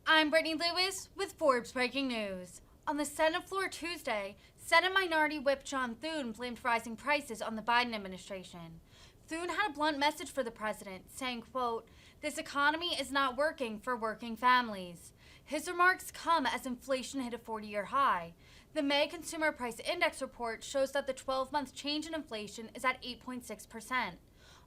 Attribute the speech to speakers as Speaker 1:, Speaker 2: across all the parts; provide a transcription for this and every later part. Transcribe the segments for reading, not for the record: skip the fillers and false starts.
Speaker 1: I'm Brittany Lewis with Forbes Breaking News. On the Senate floor Tuesday, Senate Minority Whip John Thune blamed rising prices on the Biden administration. Thune had a blunt message for the president, saying, quote, "This economy is not working for working families." His remarks come as inflation hit a 40-year high. The May Consumer Price Index report shows that the 12-month change in inflation is at 8.6%.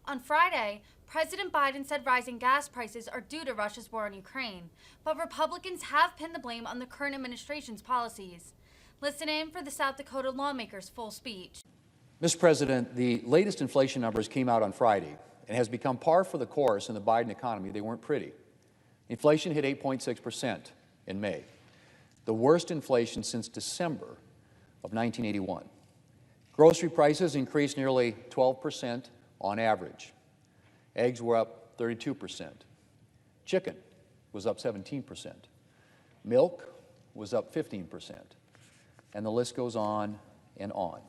Speaker 1: On Friday, President Biden said rising gas prices are due to Russia's war on Ukraine, but Republicans have pinned the blame on the current administration's policies. Listen in for the South Dakota lawmaker's full speech.
Speaker 2: Mr. President, the latest inflation numbers came out on Friday and has become par for the course in the Biden economy. They weren't pretty. Inflation hit 8.6% in May, the worst inflation since December of 1981. Grocery prices increased nearly 12% on average. Eggs were up 32%. Chicken was up 17%. Milk was up 15%. And the list goes on and on.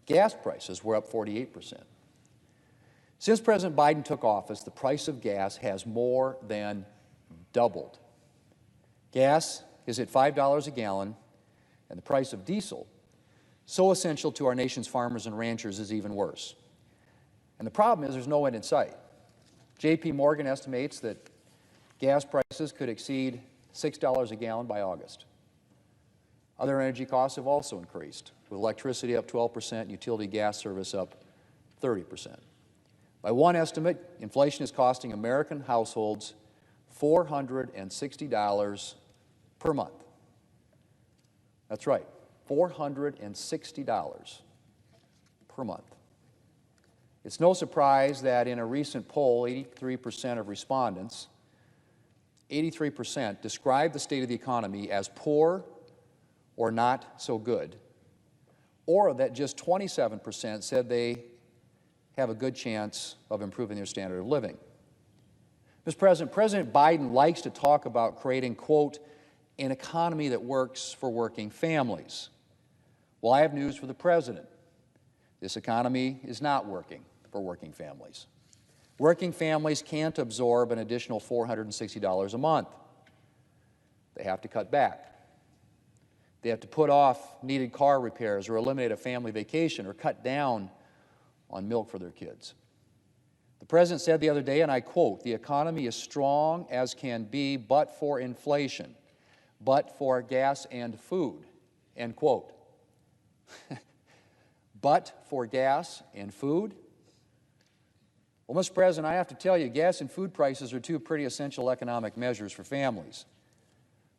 Speaker 2: Gas prices were up 48%. Since President Biden took office, the price of gas has more than doubled. Gas is at $5 a gallon, and the price of diesel, so essential to our nation's farmers and ranchers, is even worse. And the problem is there's no end in sight. J.P. Morgan estimates that gas prices could exceed $6 a gallon by August. Other energy costs have also increased, with electricity up 12% and utility gas service up 30%. By one estimate, inflation is costing American households $460 per month. That's right, $460 per month. It's no surprise that in a recent poll, 83% of respondents, 83% described the state of the economy as poor or not so good, or that just 27% said they have a good chance of improving their standard of living. Mr. President, President Biden likes to talk about creating, quote, an economy that works for working families. Well, I have news for the President. This economy is not working for working families. Working families can't absorb an additional $460 a month. They have to cut back. They have to put off needed car repairs or eliminate a family vacation or cut down on milk for their kids. The President said the other day, and I quote, "The economy is strong as can be but for inflation, but for gas and food," end quote. But for gas and food? Well, Mr. President, I have to tell you, gas and food prices are two pretty essential economic measures for families.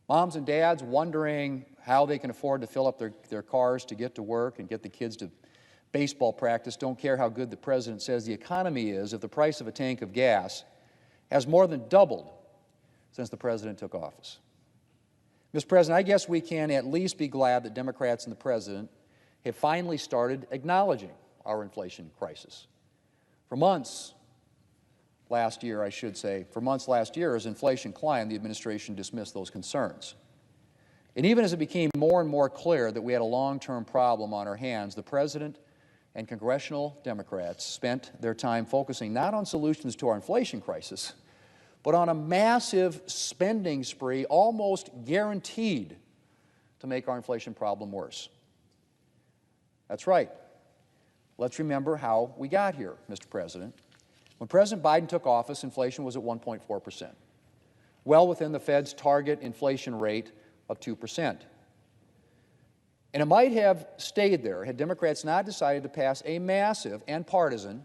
Speaker 2: Moms and dads wondering how they can afford to fill up their cars to get to work and get the kids to baseball practice don't care how good the President says the economy is if the price of a tank of gas has more than doubled since the President took office. Mr. President, I guess we can at least be glad that Democrats and the President have finally started acknowledging our inflation crisis. For months last year, as inflation climbed, the administration dismissed those concerns. And even as it became more and more clear that we had a long-term problem on our hands, the President and congressional Democrats spent their time focusing not on solutions to our inflation crisis, but on a massive spending spree almost guaranteed to make our inflation problem worse. That's right. Let's remember how we got here, Mr. President. When President Biden took office, inflation was at 1.4%, well within the Fed's target inflation rate of 2%. And it might have stayed there had Democrats not decided to pass a massive and partisan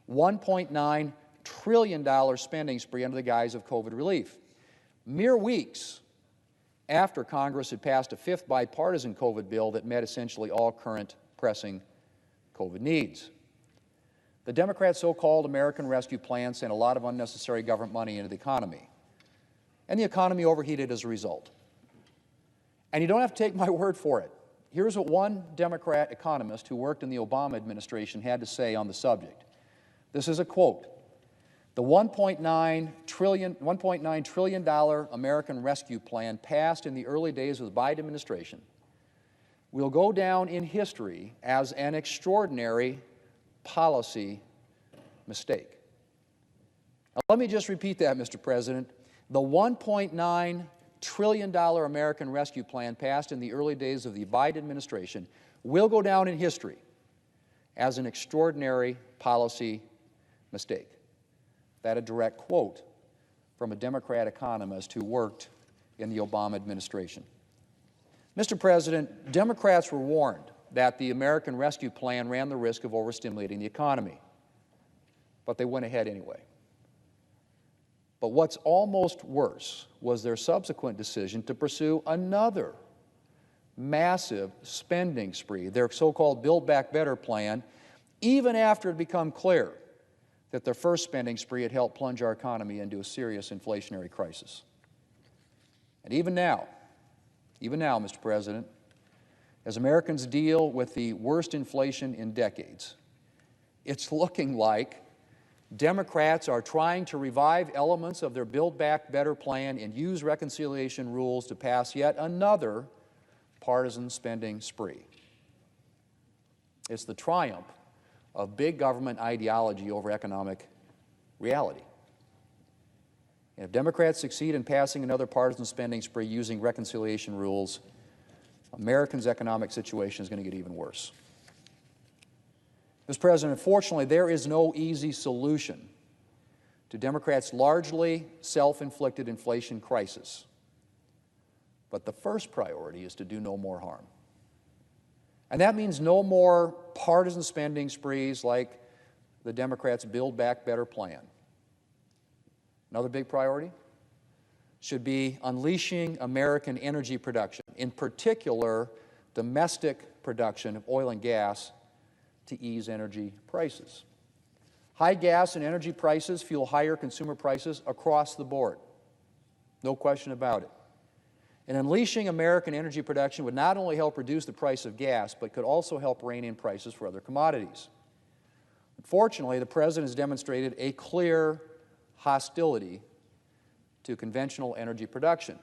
Speaker 2: $1.9 trillion spending spree under the guise of COVID relief. Mere weeks after Congress had passed a fifth bipartisan COVID bill that met essentially all current pressing COVID needs. The Democrats' so-called American Rescue Plan sent a lot of unnecessary government money into the economy, and the economy overheated as a result. And you don't have to take my word for it. Here's what one Democrat economist who worked in the Obama administration had to say on the subject. This is a quote. "The $1.9 trillion American Rescue Plan passed in the early days of the Biden administration will go down in history as an extraordinary policy mistake." Now, let me just repeat that, Mr. President. The $1.9 trillion American Rescue Plan passed in the early days of the Biden administration will go down in history as an extraordinary policy mistake. That a direct quote from a Democrat economist who worked in the Obama administration. Mr. President, Democrats were warned that the American Rescue Plan ran the risk of overstimulating the economy, but they went ahead anyway. But what's almost worse was their subsequent decision to pursue another massive spending spree, their so-called Build Back Better plan, even after it had become clear that their first spending spree had helped plunge our economy into a serious inflationary crisis. And even now, Mr. President, as Americans deal with the worst inflation in decades, it's looking like Democrats are trying to revive elements of their Build Back Better plan and use reconciliation rules to pass yet another partisan spending spree. It's the triumph of big government ideology over economic reality. And if Democrats succeed in passing another partisan spending spree using reconciliation rules, Americans' economic situation is going to get even worse. Mr. President, unfortunately, there is no easy solution to Democrats' largely self-inflicted inflation crisis. But the first priority is to do no more harm. And that means no more partisan spending sprees like the Democrats' Build Back Better plan. Another big priority should be unleashing American energy production, in particular domestic production of oil and gas, to ease energy prices. High gas and energy prices fuel higher consumer prices across the board. No question about it. And unleashing American energy production would not only help reduce the price of gas, but could also help rein in prices for other commodities. Unfortunately, the President has demonstrated a clear hostility to conventional energy production,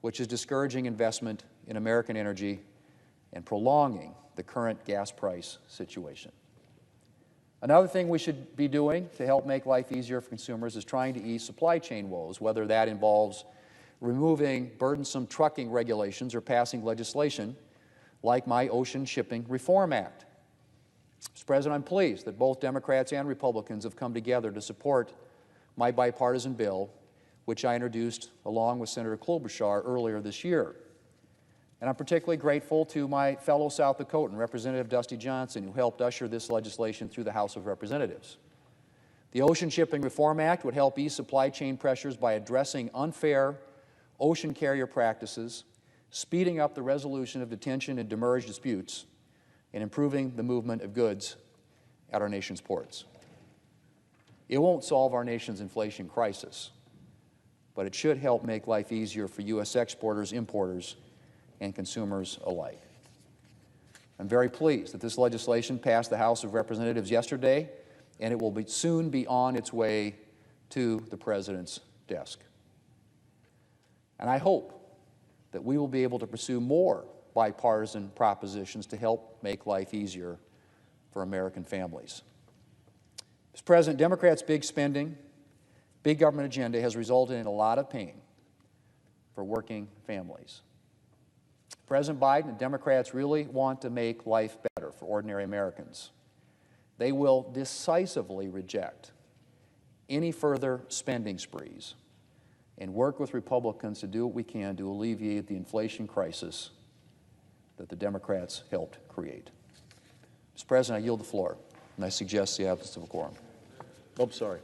Speaker 2: which is discouraging investment in American energy and prolonging the current gas price situation. Another thing we should be doing to help make life easier for consumers is trying to ease supply chain woes, whether that involves removing burdensome trucking regulations or passing legislation like my Ocean Shipping Reform Act. Mr. President, I'm pleased that both Democrats and Republicans have come together to support my bipartisan bill, which I introduced along with Senator Klobuchar earlier this year. And I'm particularly grateful to my fellow South Dakotan, Representative Dusty Johnson, who helped usher this legislation through the House of Representatives. The Ocean Shipping Reform Act would help ease supply chain pressures by addressing unfair ocean carrier practices, speeding up the resolution of detention and demurrage disputes, and improving the movement of goods at our nation's ports. It won't solve our nation's inflation crisis, but it should help make life easier for U.S. exporters, importers, and consumers alike. I'm very pleased that this legislation passed the House of Representatives yesterday, and it will soon be on its way to the President's desk. And I hope that we will be able to pursue more bipartisan propositions to help make life easier for American families. Mr. President, Democrats' big spending, big government agenda has resulted in a lot of pain for working families. President Biden and Democrats really want to make life better for ordinary Americans. They will decisively reject any further spending sprees and work with Republicans to do what we can to alleviate the inflation crisis that the Democrats helped create. Mr. President, I yield the floor, and I suggest the absence of a quorum. Oh, sorry.